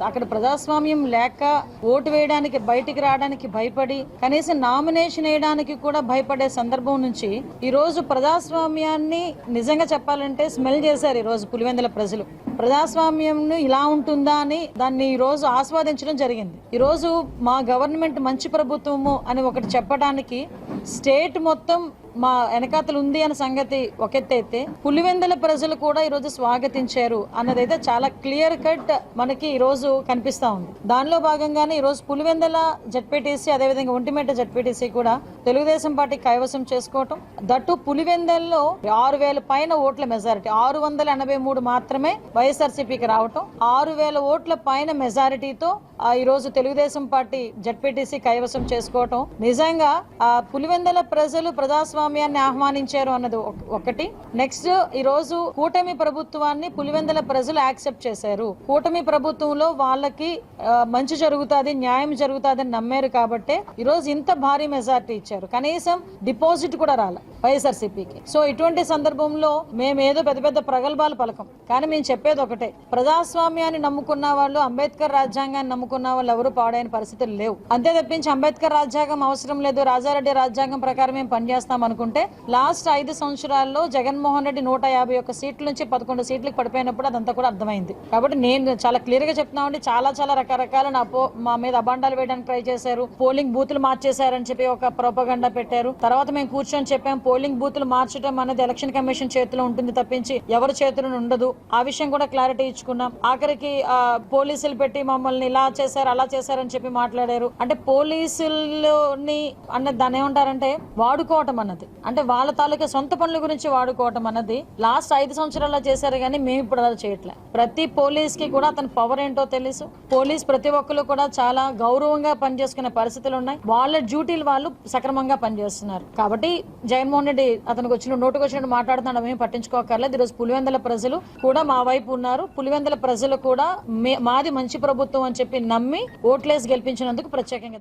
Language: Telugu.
అక్కడ ప్రజాస్వామ్యం లేక ఓటు వేయడానికి బయటికి రావడానికి భయపడి కనీసం నామినేషన్ వేయడానికి కూడా భయపడే సందర్భం నుంచి ఈ రోజు ప్రజాస్వామ్యాన్ని నిజంగా చెప్పాలంటే స్మెల్ చేశారు ఈ రోజు పులివెందుల ప్రజలు. ప్రజాస్వామ్యం ఇలా ఉంటుందా అని దాన్ని ఈ రోజు ఆస్వాదించడం జరిగింది. ఈ రోజు మా గవర్నమెంట్ మంచి ప్రభుత్వము అని ఒకటి చెప్పడానికి స్టేట్ మొత్తం మా వెనకాతలు ఉంది అన్న సంగతి ఒక ఎత్తు అయితే పులివెందుల ప్రజలు కూడా ఈ రోజు స్వాగతించారు అన్నదైతే చాలా క్లియర్ కట్ మనకి ఈ రోజు కనిపిస్తా ఉంది. దానిలో భాగంగానే ఈ రోజు పులివెందుల జడ్పీటీసీ అదేవిధంగా ఒంటిమిట్ట జడ్పీటీసీ కూడా తెలుగుదేశం పార్టీ కైవసం చేసుకోవటం, దట్టు పులివెందుల్లో 6,000 పైన ఓట్ల మెజారిటీ 683 మాత్రమే వైఎస్ఆర్సీపీకి రావటం, 6,000 ఓట్ల పైన మెజారిటీతో ఈ రోజు తెలుగుదేశం పార్టీ జడ్పీటీసీ కైవసం చేసుకోవటం నిజంగా పులివెందుల ప్రజలు ప్రజాస్వామ్యాన్ని ఆహ్వానించారు అన్నది ఒకటి. నెక్స్ట్ ఈ రోజు కూటమి ప్రభుత్వాన్ని పులివెందుల ప్రజలు యాక్సెప్ట్ చేశారు. కూటమి ప్రభుత్వంలో వాళ్ళకి మంచి జరుగుతుంది, న్యాయం జరుగుతుంది అని నమ్మారు కాబట్టి ఈ రోజు ఇంత భారీ మెజారిటీ ఇచ్చారు. కనీసం డిపాజిట్ కూడా రాల వైఎస్ఆర్సీపీకి. సో ఇటువంటి సందర్భంలో మేమేదో పెద్ద పెద్ద ప్రగల్భాలు పలకం, కానీ మేము చెప్పేది ఒకటే, ప్రజాస్వామ్యాన్ని నమ్ముకున్న వాళ్ళు, అంబేద్కర్ రాజ్యాంగాన్ని నమ్ముకున్న వాళ్ళు ఎవరు పాడైన పరిస్థితులు లేవు. అంతే తప్పించి అంబేద్కర్ రాజ్యాంగం అవసరం లేదు, రాజారెడ్డి రాజ్యాంగం ప్రకారం మేము పనిచేస్తాం అనుకుంటే లాస్ట్ 5 సంవత్సరాల్లో జగన్మోహన్ రెడ్డి 151 సీట్ల నుంచి 11 సీట్లకు పడిపోయినప్పుడు అదంతా కూడా అర్థమైంది. కాబట్టి నేను చాలా క్లియర్ గా చెప్తున్నామండి, చాలా రకరకాల మా మీద అబాండాలు వేయడానికి ట్రై చేశారు, పోలింగ్ బూతులు మార్చేశారని చెప్పి ఒక ప్రోపగండా పెట్టారు. తర్వాత మేము కూర్చొని చెప్పాం పోలింగ్ బూతులు మార్చడం అనేది ఎలక్షన్ కమిషన్ చేతిలో ఉంటుంది తప్పించి ఎవరి చేతిలో ఉండదు. ఆ విషయం కూడా క్లారిటీ ఇచ్చుకున్నాం. ఆఖరికి పోలీసులు పెట్టి మమ్మల్ని ఇలా చేశారు అలా చేశారని చెప్పి మాట్లాడారు. అంటే పోలీసులని అన్నది దాన్ని ఏమంటారంటే వాడుకోవటం అన్నది, అంటే వాళ్ళ తాలూకా సొంత పనుల గురించి వాడుకోవటం అన్నది లాస్ట్ 5 సంవత్సరాల్లో చేశారు. కానీ మేము ఇప్పుడు అలా చేయట్లే. ప్రతి పోలీస్ కి కూడా అతని పవర్ ఏంటో తెలుసు. పోలీస్ ప్రతి ఒక్కరు కూడా చాలా గౌరవంగా పనిచేసుకునే పరిస్థితులు ఉన్నాయి. వాళ్ళ డ్యూటీలు వాళ్ళు సక్రమంగా పనిచేస్తున్నారు. కాబట్టి జగన్మోహన్ రెడ్డి అతనికి వచ్చిన నోటుకు వచ్చినట్టు మాట్లాడుతున్నాడు, మేము పట్టించుకోకర్లేదు. ఈరోజు పులివెందుల ప్రజలు కూడా మా వైపు ఉన్నారు. పులివెందుల ప్రజలు కూడా మాది మంచి ప్రభుత్వం అని చెప్పి నమ్మి ఓట్లేసి గెలిపించినందుకు ప్రత్యేకంగా